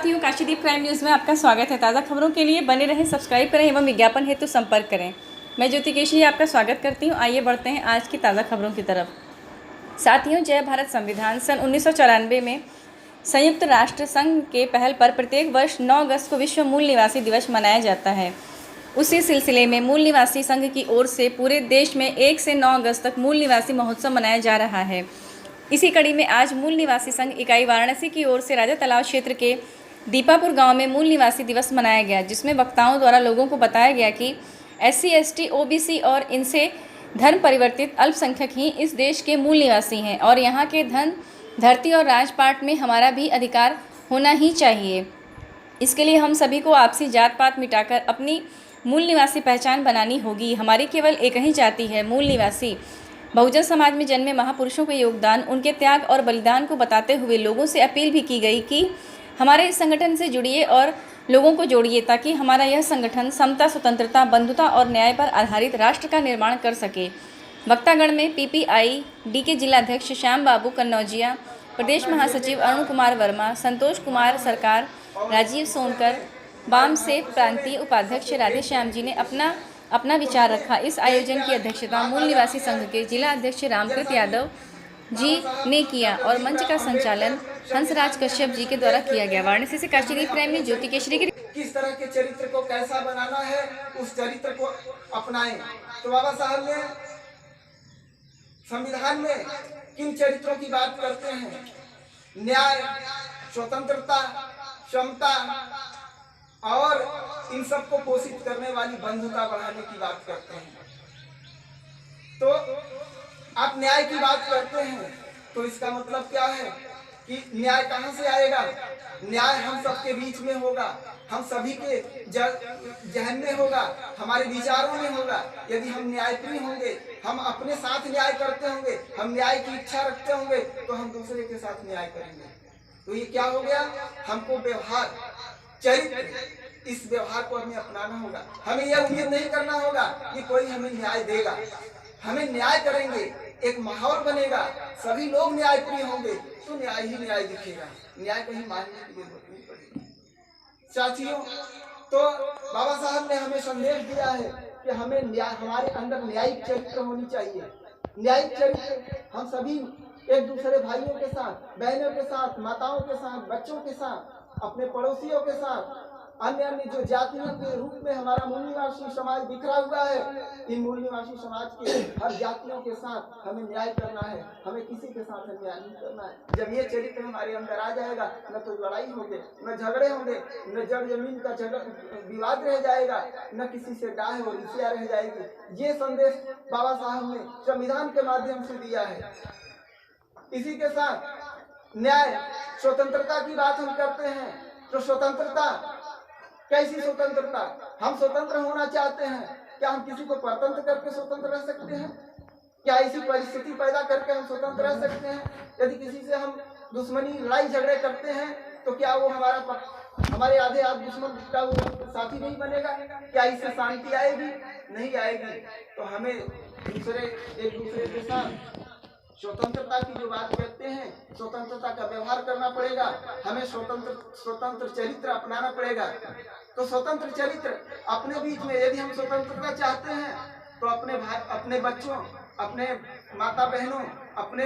साथियों, काशीदीप prime news में आपका स्वागत है। ताज़ा खबरों के लिए बने रहें, सब्सक्राइब करें एवं विज्ञापन हेतु संपर्क करें। मैं ज्योति केशरी आपका स्वागत करती हूं। आइए बढ़ते हैं आज की ताज़ा खबरों की तरफ। साथियों, जय भारत संविधान सन 1994 में संयुक्त राष्ट्र संघ के पहल पर प्रत्येक वर्ष 9 अगस्त को विश्व मूल निवासी दिवस मनाया जाता है। उसी सिलसिले में मूल निवासी संघ की ओर से पूरे देश में 1 से 9 अगस्त तक मूल निवासी महोत्सव मनाया जा रहा है। इसी कड़ी में आज मूल निवासी संघ इकाई वाराणसी की ओर से राजा तालाब क्षेत्र के दीपापुर गांव में मूल निवासी दिवस मनाया गया, जिसमें वक्ताओं द्वारा लोगों को बताया गया कि SC, ST, OBC और इनसे धर्म परिवर्तित अल्पसंख्यक ही इस देश के मूल निवासी हैं और यहाँ के धन, धरती और राजपाट में हमारा भी अधिकार होना ही चाहिए। इसके लिए हम सभी को आपसी जात पात मिटाकर अपनी मूल निवासी पहचान बनानी होगी। हमारी केवल एक ही जाति है, मूल निवासी। बहुजन समाज में जन्मे महापुरुषों के योगदान, उनके त्याग और बलिदान को बताते हुए लोगों से अपील भी की गई कि हमारे इस संगठन से जुड़िए और लोगों को जोड़िए, ताकि हमारा यह संगठन समता, स्वतंत्रता, बंधुता और न्याय पर आधारित राष्ट्र का निर्माण कर सके। वक्तागण में PPID के जिलाध्यक्ष श्याम बाबू कन्नौजिया, प्रदेश महासचिव अरुण कुमार वर्मा, संतोष कुमार सरकार, राजीव सोनकर, वाम से प्रांतीय उपाध्यक्ष राधे श्याम जी ने अपना विचार रखा। इस आयोजन की अध्यक्षता मूल निवासी संघ के जिला अध्यक्ष रामकृत यादव जी ने किया और मंच का संचालन हंसराज कश्यप जी के द्वारा किया गया। वाराणसी से काशीदीप प्राइम में ज्योति केशरी की। किस तरह के चरित्र को कैसा बनाना है, उस चरित्र को अपनाएं। तो बाबा साहब ने संविधान में किन चरित्रों की बात करते हैं? न्याय, स्वतंत्रता, समता और इन सबको पोषित करने वाली बंधुता बढ़ाने की बात करते हैं। तो आप न्याय की बात करते हैं तो इसका मतलब क्या है कि न्याय कहां से आएगा? न्याय हम सबके बीच में होगा, हम सभी के जहन में होगा, हमारे विचारों में होगा। यदि हम न्यायप्रिय होंगे, हम अपने साथ न्याय करते होंगे, हम न्याय की इच्छा रखते होंगे, तो हम दूसरे के साथ न्याय करेंगे। तो ये क्या हो गया? हमको व्यवहार, चरित्र, इस व्यवहार को हमें अपनाना होगा। हमें यह उम्मीद नहीं करना होगा कि कोई हमें न्याय देगा। हमें न्याय करेंगे, एक माहौल बनेगा, सभी लोग न्यायप्रिय होंगे तो न्याय ही न्याय दिखेगा। न्याय कहीं मांगने की जरूरत नहीं पड़ेगी। साथियों, तो बाबा साहब ने हमें संदेश दिया है कि हमें न्याय, हमारे अंदर न्यायिक चरित्र होनी चाहिए। न्यायिक चरित्र हम सभी एक दूसरे भाइयों के साथ, बहनों के साथ, माताओं के साथ, बच्चों के साथ, अपने पड़ोसियों के साथ, अन्य अन्य जो जातियों के रूप में हमारा मूल निवासी समाज बिखरा हुआ है, इन मूल निवासी समाज के हर जातियों के साथ हमें न्याय करना है। हमें किसी के साथ अन्याय नहीं करना है। जब ये चरित्र हमारे अंदर आ जाएगा, न तो लड़ाई होंगे, न झगड़े होंगे, न जड़ जमीन का विवाद रह जाएगा, न किसी से डाह और ईर्ष्या रह जाएगी। ये संदेश बाबा साहब ने संविधान के माध्यम से दिया है। इसी के साथ न्याय, स्वतंत्रता की बात हम करते हैं। तो स्वतंत्रता, कैसी स्वतंत्रता? हम स्वतंत्र होना चाहते हैं। क्या हम किसी को परतंत्र करके स्वतंत्र रह सकते हैं? क्या ऐसी परिस्थिति पैदा करके हम स्वतंत्र रह सकते हैं? यदि किसी से हम दुश्मनी, लड़ाई झगड़े करते हैं तो क्या वो हमारे आधे हाथ दुश्मन का वो साथी नहीं बनेगा? क्या इससे शांति आएगी? नहीं आएगी। तो हमें एक दूसरे के साथ स्वतंत्रता की जो बात करते हैं, स्वतंत्रता का व्यवहार करना पड़ेगा। हमें स्वतंत्र चरित्र अपनाना पड़ेगा। तो स्वतंत्र चरित्र अपने बीच में, यदि हम स्वतंत्रता चाहते हैं तो अपने भाई, अपने बच्चों, अपने माता बहनों, अपने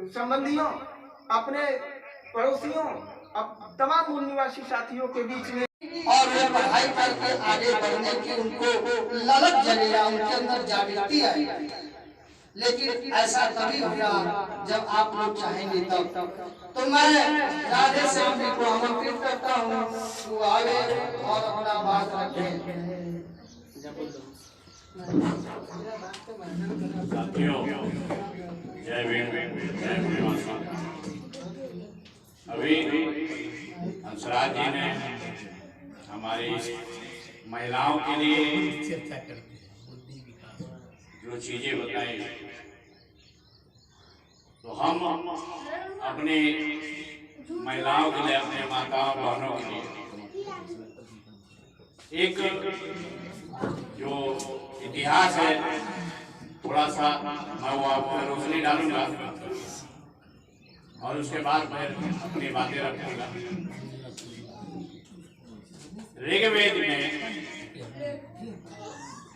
संबंधियों, अपने पड़ोसियों, तमाम मूल निवासी साथियों के बीच में और वे पढ़ाई करके आगे बढ़ने की उनको ललक जगेगा, उनके अंदर जागृति आएगी। लेकिन ऐसा तभी होगा जब आप लोग चाहेंगे तब। तो मैं राधे श्याम जी को आमंत्रित करता हूँ, वो आवे और अपना बात रखें। साथियों, जय भीम, जय भीम। अभी हंसराज जी ने हमारी महिलाओं के लिए जो चीजें बताई, तो हम अपनी महिलाओं के लिए, अपने माताओं बहनों के लिए एक जो इतिहास है, थोड़ा सा मैं वो आपको रोशनी डालूंगा। और उसके बाद मैं अपनी बातें रखूंगा। ऋग्वेद में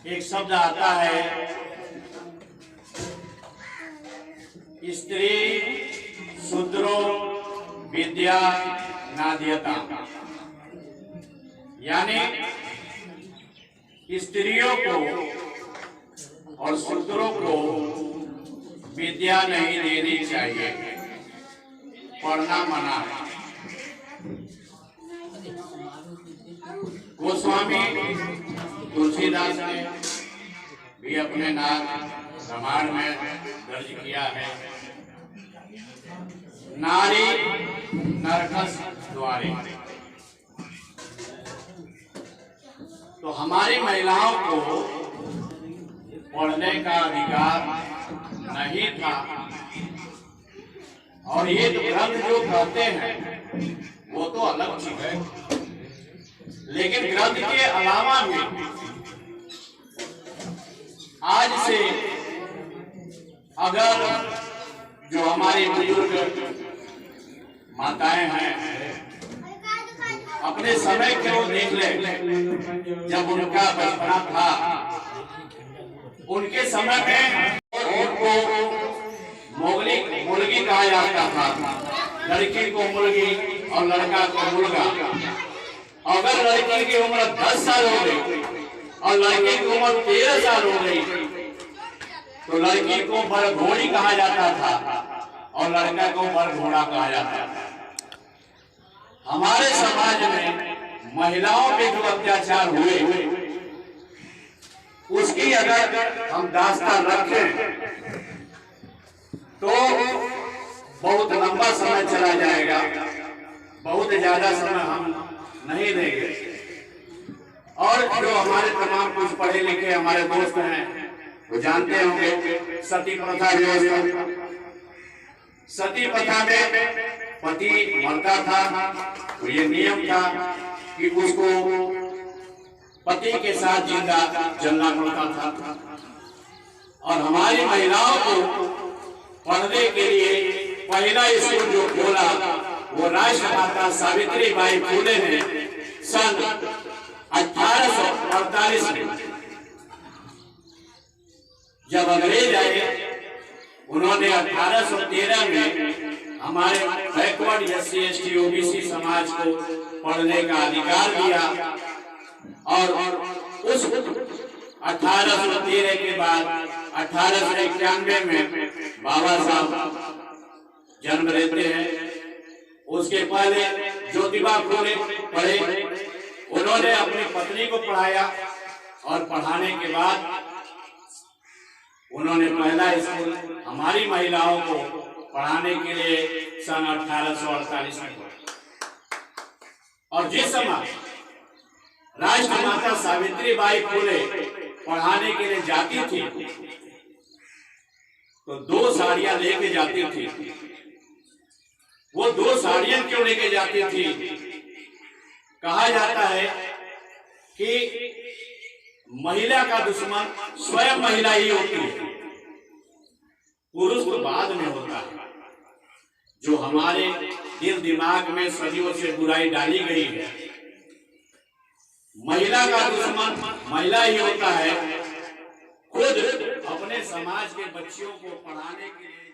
एक शब्द आता है, स्त्री शूद्रो विद्या नाद्यता, यानी स्त्रियों को और शूद्रों को विद्या नहीं देनी चाहिए, पढ़ना मना है। गोस्वामी तुलसीदास ने भी अपने रामायण में दर्ज किया है, नारी नरकस द्वारे। तो हमारी महिलाओं को पढ़ने का अधिकार नहीं था, और ये ग्रंथ जो कहते हैं वो तो अलग चीज है, लेकिन ग्रंथ के अलावा भी आज से अगर जो हमारी बुजुर्ग माताएं हैं अपने समय के वो देख ले, जब उनका बचपना था, उनके समय में उनको मुर्गी कहा जाता था, लड़की को मुर्गी और लड़का को मुर्गा। अगर लड़की की उम्र 10 साल हो गई और लड़के की उम्र 13 साल हो गई तो लड़की को बरघोड़ी कहा जाता था और लड़का को बरघोड़ा कहा जाता था। हमारे समाज में महिलाओं पे जो अत्याचार हुए उसकी अगर हम दास्तान रखें तो बहुत लंबा समय चला जाएगा, बहुत ज्यादा समय हम नहीं देंगे। और जो हमारे तमाम कुछ पढ़े लिखे हमारे दोस्त हैं वो जानते होंगे सती प्रथा व्यवस्था। सती प्रथा में पति मरता था तो ये नियम था कि उसको पति के साथ जिंदा जलना पड़ता था। और हमारी महिलाओं को पढ़ने के लिए पहला स्कूल जो खोला वो राष्ट्रमाता सावित्री बाई फुले ने सन 1848 में। जब अंग्रेज आए उन्होंने 1813 में हमारे बैकवर्ड SC ST OBC समाज को पढ़ने का अधिकार दिया, और उस 1813 के बाद 1891 में बाबा साहब जन्म लेते हैं। उसके पहले ज्योतिबा फुले पढ़े, उन्होंने अपनी पत्नी को पढ़ाया और पढ़ाने के बाद उन्होंने पहला स्कूल हमारी महिलाओं को पढ़ाने के लिए सन 1848 में खोला। और जिस समय राष्ट्रमाता सावित्री बाई फुले पढ़ाने के लिए जाती थी तो 2 साड़ियां लेके जाती थी। वो 2 साड़ियां क्यों लेके जाती थी? कहा जाता है कि महिला का दुश्मन स्वयं महिला ही होती है, पुरुष तो बाद में होता है। जो हमारे दिल दिमाग में सदियों से बुराई डाली गई है, महिला का दुश्मन महिला ही होता है। खुद अपने समाज के बच्चियों को पढ़ाने के लिए